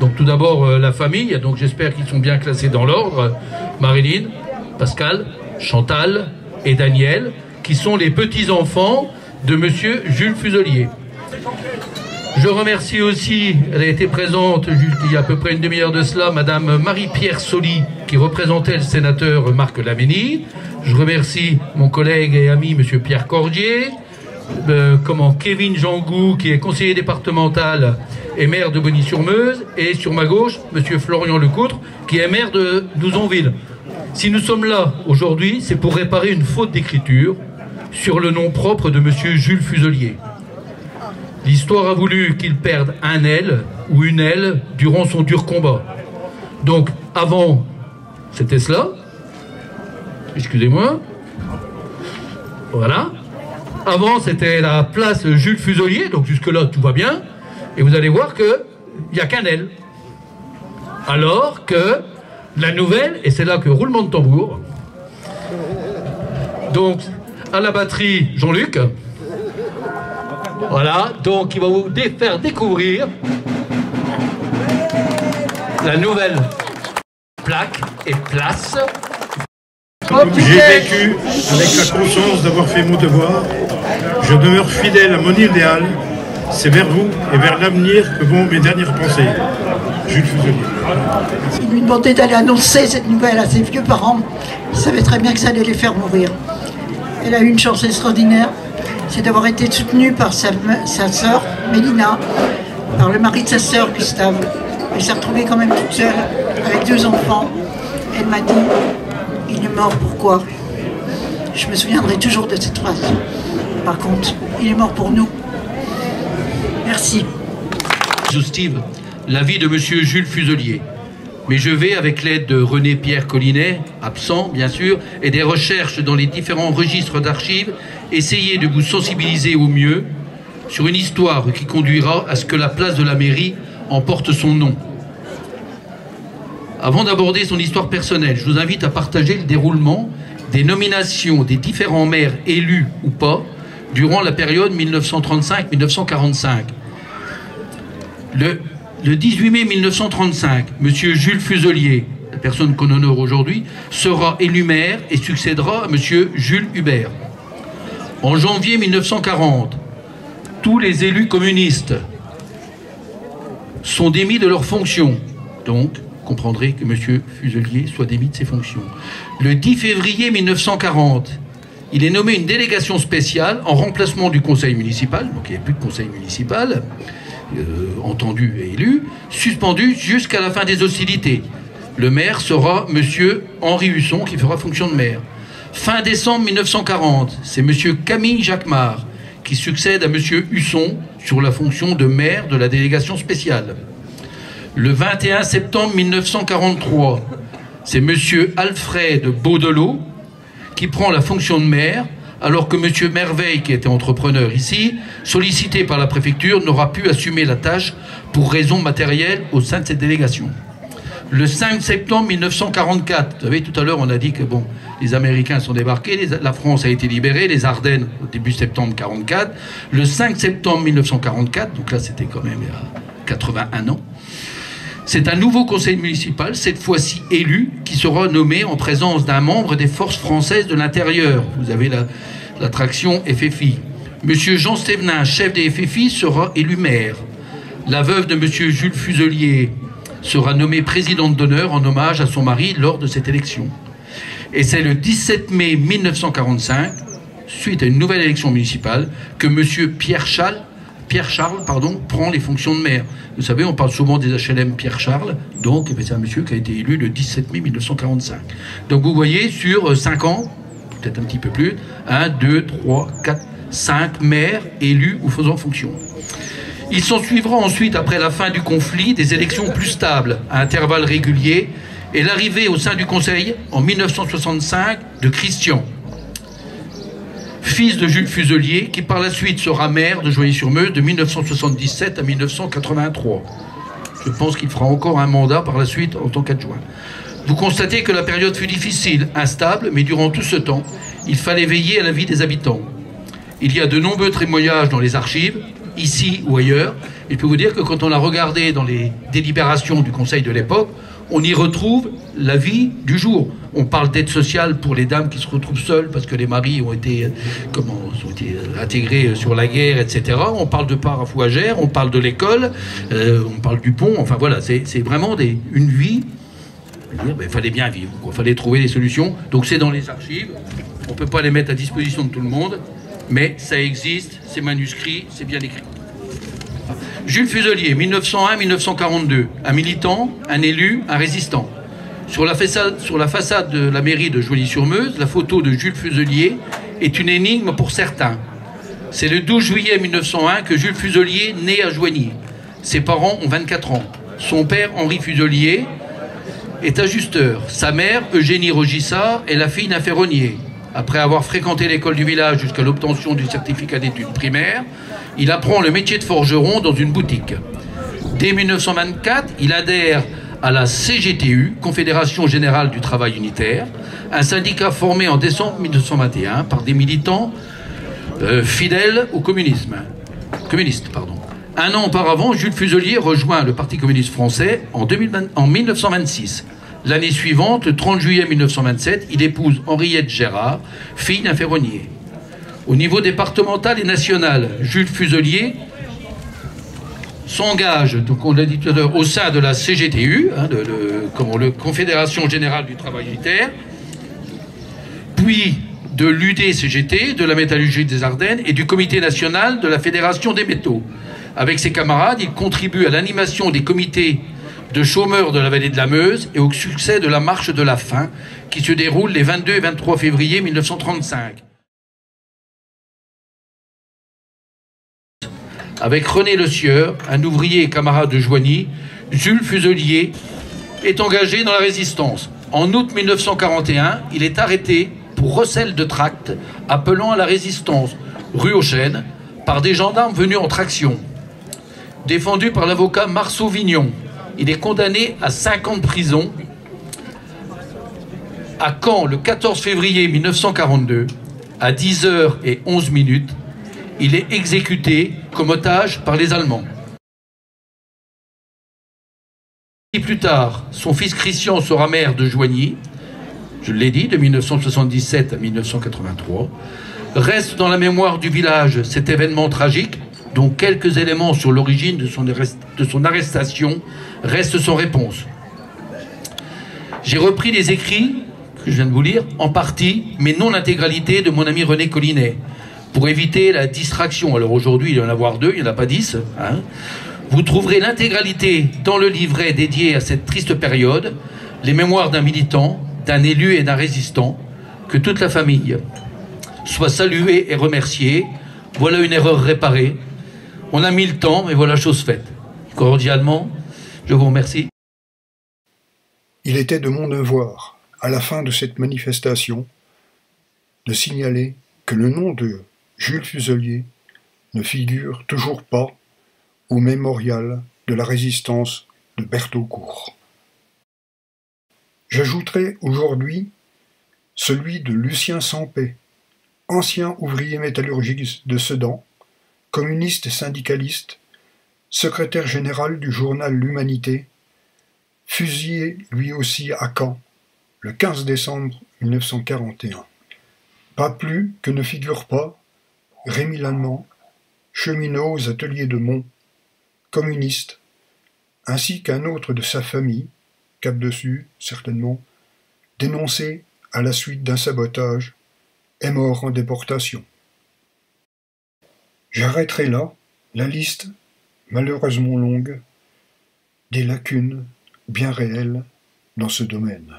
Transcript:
Donc tout d'abord la famille, donc j'espère qu'ils sont bien classés dans l'ordre. Marilyn, Pascal, Chantal et Daniel, qui sont les petits-enfants de monsieur Jules Fuselier. Je remercie aussi, elle a été présente il y a à peu près une demi-heure de cela, madame Marie-Pierre Soli, qui représentait le sénateur Marc Laménie. Je remercie mon collègue et ami monsieur Pierre Cordier, Kevin Jangou, qui est conseiller départemental et maire de Bonny-sur-Meuse, et sur ma gauche, monsieur Florian Lecoutre, qui est maire de Nouzonville. Si nous sommes là aujourd'hui, c'est pour réparer une faute d'écriture sur le nom propre de monsieur Jules Fuselier. L'histoire a voulu qu'il perde un aile ou une aile durant son dur combat. Donc, avant, c'était cela. Excusez-moi. Voilà. Avant, c'était la place Jules Fuselier. Donc, jusque-là, tout va bien. Et vous allez voir qu'il n'y a qu'un aile. Alors que la nouvelle, et c'est là que roulement de tambour. Donc, à la batterie, Jean-Luc. Voilà, donc il va vous faire découvrir la nouvelle plaque et place. J'ai vécu avec la conscience d'avoir fait mon devoir. Je demeure fidèle à mon idéal. C'est vers vous et vers l'avenir que vont mes dernières pensées. Jules Fuselier. Il lui demandait d'aller annoncer cette nouvelle à ses vieux parents. Il savait très bien que ça allait les faire mourir. Elle a eu une chance extraordinaire. C'est d'avoir été soutenue par sa sœur, Mélina, par le mari de sa sœur, Gustave. Elle s'est retrouvée quand même toute seule, avec 2 enfants. Elle m'a dit, il est mort, pourquoi? Je me souviendrai toujours de cette phrase. Par contre, il est mort pour nous. Merci. Exhaustive, la vie de monsieur Jules Fuselier. Mais je vais, avec l'aide de René-Pierre Collinet, absent bien sûr, et des recherches dans les différents registres d'archives, essayer de vous sensibiliser au mieux sur une histoire qui conduira à ce que la place de la mairie en porte son nom. Avant d'aborder son histoire personnelle, je vous invite à partager le déroulement des nominations des différents maires élus ou pas durant la période 1935-1945. Le 18 mai 1935, M. Jules Fuselier, la personne qu'on honore aujourd'hui, sera élu maire et succédera à M. Jules Hubert. En janvier 1940, tous les élus communistes sont démis de leurs fonctions. Donc, vous comprendrez que M. Fuselier soit démis de ses fonctions. Le 10 février 1940, il est nommé une délégation spéciale en remplacement du conseil municipal, donc il n'y a plus de conseil municipal, entendu et élu, suspendu jusqu'à la fin des hostilités. Le maire sera M. Henri Husson qui fera fonction de maire. Fin décembre 1940, c'est M. Camille Jacquemart qui succède à M. Husson sur la fonction de maire de la délégation spéciale. Le 21 septembre 1943, c'est M. Alfred Baudelot qui prend la fonction de maire, alors que M. Merveille, qui était entrepreneur ici, sollicité par la préfecture, n'aura pu assumer la tâche pour raisons matérielles au sein de cette délégation. Le 5 septembre 1944, vous savez, tout à l'heure on a dit que bon, les Américains sont débarqués, la France a été libérée, les Ardennes au début septembre 1944. Le 5 septembre 1944, donc là c'était quand même il y a 81 ans, c'est un nouveau conseil municipal, cette fois-ci élu, qui sera nommé en présence d'un membre des forces françaises de l'intérieur. Vous avez l'attraction FFI. Monsieur Jean Stévenin, chef des FFI, sera élu maire. La veuve de monsieur Jules Fuselier sera nommée présidente d'honneur en hommage à son mari lors de cette élection. Et c'est le 17 mai 1945, suite à une nouvelle élection municipale, que monsieur Pierre Charles prend les fonctions de maire. Vous savez, on parle souvent des HLM Pierre Charles, donc c'est un monsieur qui a été élu le 17 mai 1945. Donc vous voyez, sur 5 ans, peut-être un petit peu plus, 1, 2, 3, 4, 5 maires élus ou faisant fonction. Il s'en suivra ensuite, après la fin du conflit, des élections plus stables, à intervalles réguliers, et l'arrivée au sein du Conseil, en 1965, de Christian, fils de Jules Fuselier, qui par la suite sera maire de Joigny-sur-Meuse de 1977 à 1983. Je pense qu'il fera encore un mandat par la suite en tant qu'adjoint. Vous constatez que la période fut difficile, instable, mais durant tout ce temps, il fallait veiller à la vie des habitants. Il y a de nombreux témoignages dans les archives, ici ou ailleurs. Et je peux vous dire que quand on a regardé dans les délibérations du Conseil de l'époque, on y retrouve la vie du jour. On parle d'aide sociale pour les dames qui se retrouvent seules parce que les maris ont été intégrés sur la guerre, etc. On parle de parts à fougères, on parle de l'école, on parle du pont. Enfin voilà, c'est vraiment une vie. Il fallait bien vivre, il fallait trouver des solutions. Donc c'est dans les archives. On ne peut pas les mettre à disposition de tout le monde, mais ça existe, c'est manuscrit, c'est bien écrit. Jules Fuselier, 1901-1942, un militant, un élu, un résistant. Sur la façade de la mairie de Joigny-sur-Meuse, la photo de Jules Fuselier est une énigme pour certains. C'est le 12 juillet 1901 que Jules Fuselier naît à Joigny. Ses parents ont 24 ans. Son père, Henri Fuselier, est ajusteur. Sa mère, Eugénie Rogissard, est la fille d'un ferronnier. Après avoir fréquenté l'école du village jusqu'à l'obtention du certificat d'études primaires, il apprend le métier de forgeron dans une boutique. Dès 1924, il adhère à la CGTU, Confédération Générale du Travail Unitaire, un syndicat formé en décembre 1921 par des militants fidèles au communistes. Un an auparavant, Jules Fuselier rejoint le Parti communiste français en 1926. L'année suivante, le 30 juillet 1927, il épouse Henriette Gérard, fille d'un ferronnier. Au niveau départemental et national, Jules Fuselier s'engage, donc on l'a dit tout à l'heure, au sein de la CGTU, la Confédération Générale du Travail Unitaire, puis de l'UDCGT, de la métallurgie des Ardennes, et du Comité national de la Fédération des métaux. Avec ses camarades, il contribue à l'animation des comités de chômeurs de la vallée de la Meuse et au succès de la marche de la faim qui se déroule les 22 et 23 février 1935. Avec René Le Sieur, un ouvrier et camarade de Joigny, Jules Fuselier est engagé dans la résistance. En août 1941, il est arrêté pour recel de tracts appelant à la résistance, rue aux Chênes, par des gendarmes venus en traction. Défendu par l'avocat Marceau Vignon, il est condamné à 5 ans de prison. À Caen, le 14 février 1942, à 10h11, il est exécuté comme otage par les Allemands. Plus tard, son fils Christian sera maire de Joigny, je l'ai dit, de 1977 à 1983. Reste dans la mémoire du village cet événement tragique, dont quelques éléments sur l'origine de son arrestation restent sans réponse. J'ai repris les écrits que je viens de vous lire, en partie, mais non l'intégralité, de mon ami René Collinet, pour éviter la distraction. Alors aujourd'hui, il y en a avoir 2, il n'y en a pas 10. Vous trouverez l'intégralité dans le livret dédié à cette triste période, les mémoires d'un militant, d'un élu et d'un résistant, que toute la famille soit saluée et remerciée. Voilà une erreur réparée. On a mis le temps, mais voilà chose faite. Cordialement, je vous remercie. Il était de mon devoir, à la fin de cette manifestation, de signaler que le nom de Jules Fuselier ne figure toujours pas au mémorial de la résistance de Bertaucourt. J'ajouterai aujourd'hui celui de Lucien Sampé, ancien ouvrier métallurgiste de Sedan, communiste et syndicaliste, secrétaire général du journal L'Humanité, fusillé lui aussi à Caen, le 15 décembre 1941. Pas plus que ne figure pas Rémy Lallemand, cheminot aux ateliers de Mont, communiste, ainsi qu'un autre de sa famille, Cap-Dessus certainement, dénoncé à la suite d'un sabotage, est mort en déportation. J'arrêterai là la liste, malheureusement longue, des lacunes bien réelles dans ce domaine.